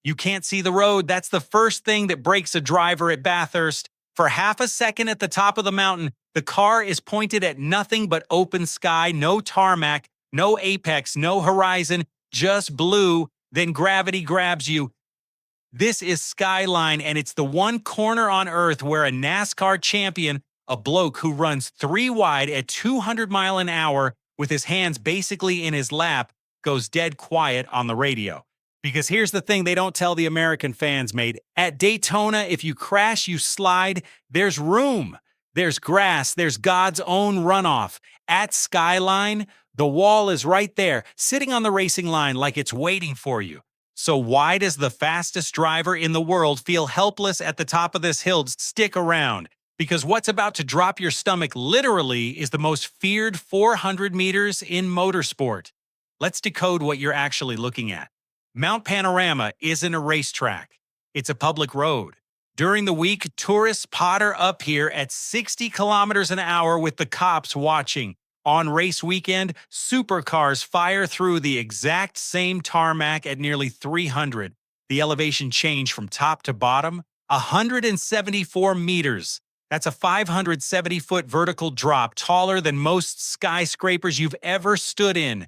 You can't see the road. That's the first thing that breaks a driver at Bathurst. For half a second at the top of the mountain, the car is pointed at nothing but open sky, no tarmac, no apex, no horizon, just blue. Then gravity grabs you. This is Skyline, and it's the one corner on Earth where a NASCAR champion, a bloke who runs 3 wide at 200 miles an hour with his hands basically in his lap, goes dead quiet on the radio. Because here's the thing they don't tell the American fans, mate. At Daytona, if you crash, you slide, there's room. There's grass, there's God's own runoff. At Skyline, the wall is right there, sitting on the racing line like it's waiting for you. So why does the fastest driver in the world feel helpless at the top of this hill? Stick around, because what's about to drop your stomach literally is the most feared 400 meters in motorsport. Let's decode what you're actually looking at. Mount Panorama isn't a racetrack. It's a public road. During the week, tourists potter up here at 60 kilometers an hour with the cops watching. On race weekend, supercars fire through the exact same tarmac at nearly 300. The elevation change from top to bottom, 174 meters. That's a 570-foot vertical drop, taller than most skyscrapers you've ever stood in.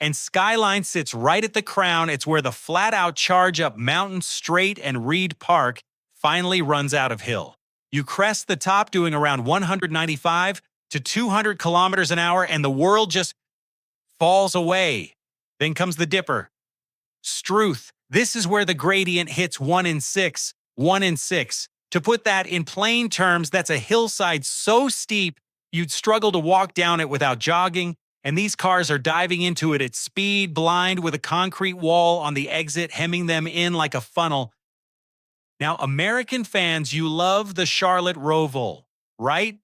And Skyline sits right at the crown. It's where the flat-out charge up Mountain Straight and Reed Park finally runs out of hill. You crest the top doing around 195 to 200 kilometers an hour, and the world just falls away. Then comes the dipper. Struth. This is where the gradient hits 1 in 6. 1 in 6. To put that in plain terms, that's a hillside so steep you'd struggle to walk down it without jogging, and these cars are diving into it at speed, blind, with a concrete wall on the exit hemming them in like a funnel. Now, American fans, you love the Charlotte Roval, right?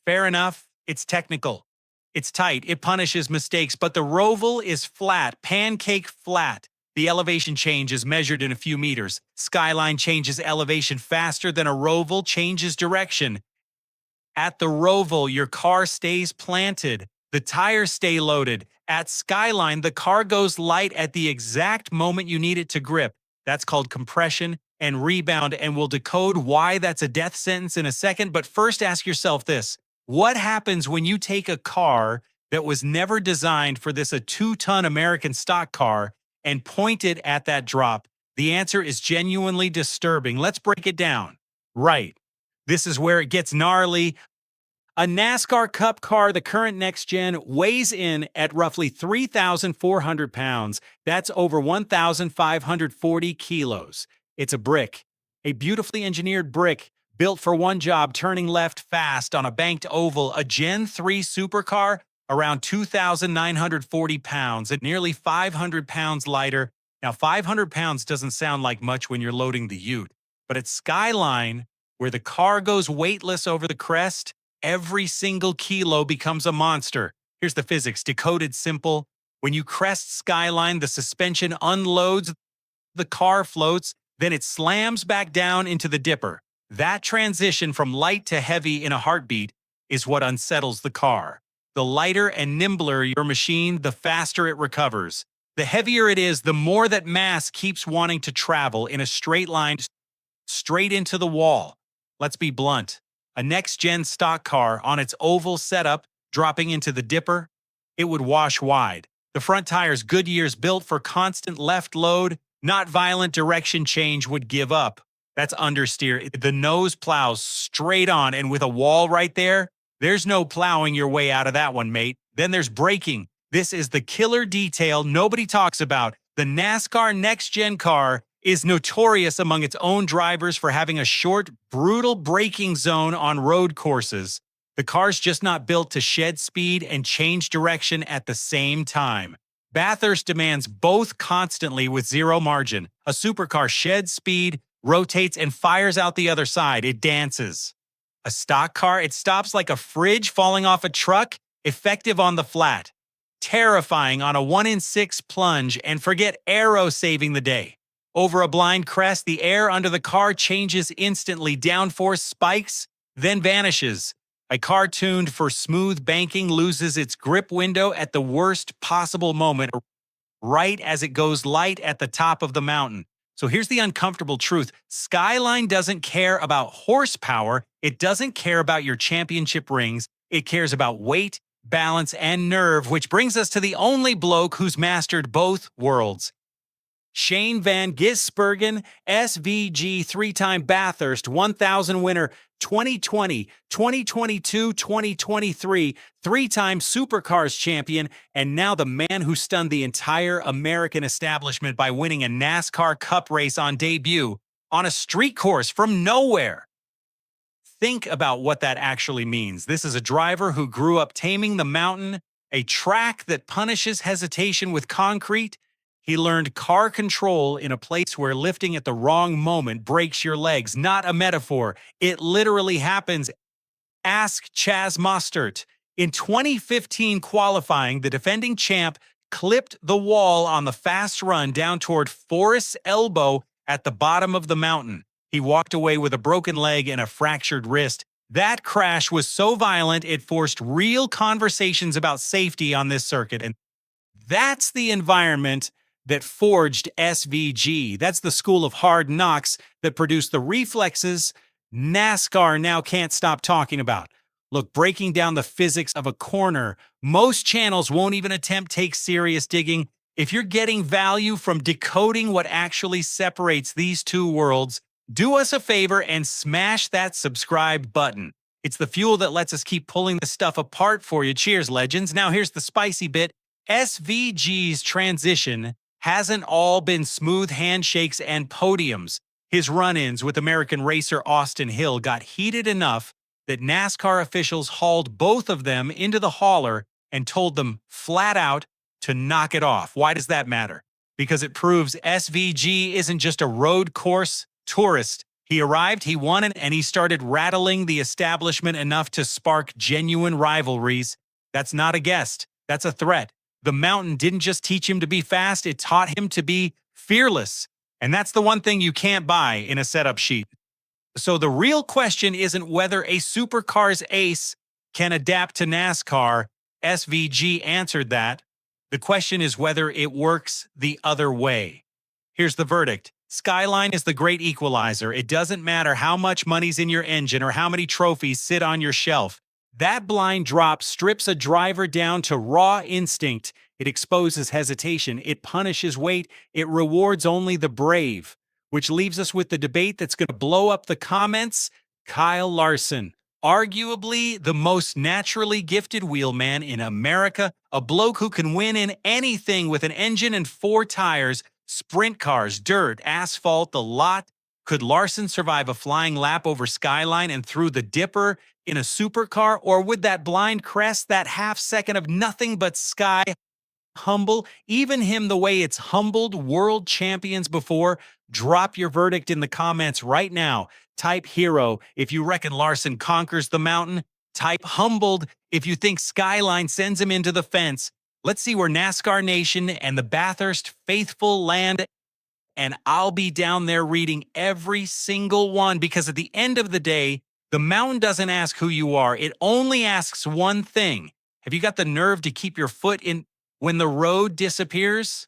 Fair enough, it's technical. It's tight, it punishes mistakes, but the Roval is flat, pancake flat. The elevation change is measured in a few meters. Skyline changes elevation faster than a Roval changes direction. At the Roval, your car stays planted. The tires stay loaded. At Skyline, the car goes light at the exact moment you need it to grip. That's called compression and rebound, and we'll decode why that's a death sentence in a second. But first, ask yourself this. What happens when you take a car that was never designed for this, a 2-ton American stock car, and point it at that drop? The answer is genuinely disturbing. Let's break it down. Right. This is where it gets gnarly. A NASCAR Cup car, the current Next Gen, weighs in at roughly 3,400 pounds. That's over 1,540 kilos. It's a brick, a beautifully engineered brick, built for one job, turning left fast on a banked oval. A Gen 3 supercar, around 2,940 pounds, and nearly 500 pounds lighter. Now, 500 pounds doesn't sound like much when you're loading the ute, but at Skyline, where the car goes weightless over the crest, every single kilo becomes a monster. Here's the physics, decoded simple. When you crest Skyline, the suspension unloads, the car floats, then it slams back down into the dipper. That transition from light to heavy in a heartbeat is what unsettles the car. The lighter and nimbler your machine, the faster it recovers. The heavier it is, the more that mass keeps wanting to travel in a straight line straight into the wall. Let's be blunt. A next-gen stock car on its oval setup, dropping into the dipper, it would wash wide. The front tires, Goodyear's built for constant left load, not violent direction change, would give up. That's understeer. The nose plows straight on, and with a wall right there, there's no plowing your way out of that one, mate. Then there's braking. This is the killer detail nobody talks about. The NASCAR Next Gen car is notorious among its own drivers for having a short, brutal braking zone on road courses. The car's just not built to shed speed and change direction at the same time. Bathurst demands both constantly with zero margin. A supercar sheds speed, rotates, and fires out the other side. It dances. A stock car, it stops like a fridge falling off a truck, effective on the flat. Terrifying on a 1 in 6 plunge, and forget aero saving the day. Over a blind crest, the air under the car changes instantly. Downforce spikes, then vanishes. A car tuned for smooth banking loses its grip window at the worst possible moment, right as it goes light at the top of the mountain. So here's the uncomfortable truth. Skyline doesn't care about horsepower. It doesn't care about your championship rings. It cares about weight, balance, and nerve, which brings us to the only bloke who's mastered both worlds. Shane Van Gisbergen, SVG three-time Bathurst 1000 winner, 2020, 2022, 2023, three-time Supercars champion, and now the man who stunned the entire American establishment by winning a NASCAR Cup race on debut on a street course from nowhere. Think about what that actually means. This is a driver who grew up taming the mountain, a track that punishes hesitation with concrete. He learned car control in a place where lifting at the wrong moment breaks your legs. Not a metaphor. It literally happens. Ask Chaz Mostert. In 2015 qualifying, the defending champ clipped the wall on the fast run down toward Forest's Elbow at the bottom of the mountain. He walked away with a broken leg and a fractured wrist. That crash was so violent it forced real conversations about safety on this circuit. And that's the environment that forged SVG. That's the school of hard knocks that produced the reflexes NASCAR now can't stop talking about. Look, breaking down the physics of a corner, most channels won't even attempt take serious digging. If you're getting value from decoding what actually separates these two worlds, do us a favor and smash that subscribe button. It's the fuel that lets us keep pulling this stuff apart for you. Cheers, legends. Now here's the spicy bit. SVG's transition hasn't all been smooth handshakes and podiums. His run-ins with American racer Austin Hill got heated enough that NASCAR officials hauled both of them into the hauler and told them flat out to knock it off. Why does that matter? Because it proves SVG isn't just a road course tourist. He arrived, he won it, and he started rattling the establishment enough to spark genuine rivalries. That's not a guest. That's a threat. The mountain didn't just teach him to be fast, it taught him to be fearless. And that's the one thing you can't buy in a setup sheet. So the real question isn't whether a Supercars ace can adapt to NASCAR. SVG answered that. The question is whether it works the other way. Here's the verdict. Skyline is the great equalizer. It doesn't matter how much money's in your engine or how many trophies sit on your shelf. That blind drop strips a driver down to raw instinct. It exposes hesitation. It punishes weight. It rewards only the brave. Which leaves us with the debate that's going to blow up the comments. Kyle Larson, arguably the most naturally gifted wheelman in America, a bloke who can win in anything with an engine and 4 tires, sprint cars, dirt, asphalt, the lot. Could Larson survive a flying lap over Skyline and through the dipper in a supercar? Or would that blind crest, that half second of nothing but sky, humble even him the way it's humbled world champions before? Drop your verdict in the comments right now. Type hero if you reckon Larson conquers the mountain. Type humbled if you think Skyline sends him into the fence. Let's see where NASCAR Nation and the Bathurst faithful land, and I'll be down there reading every single one, because at the end of the day, the mountain doesn't ask who you are. It only asks one thing. Have you got the nerve to keep your foot in when the road disappears?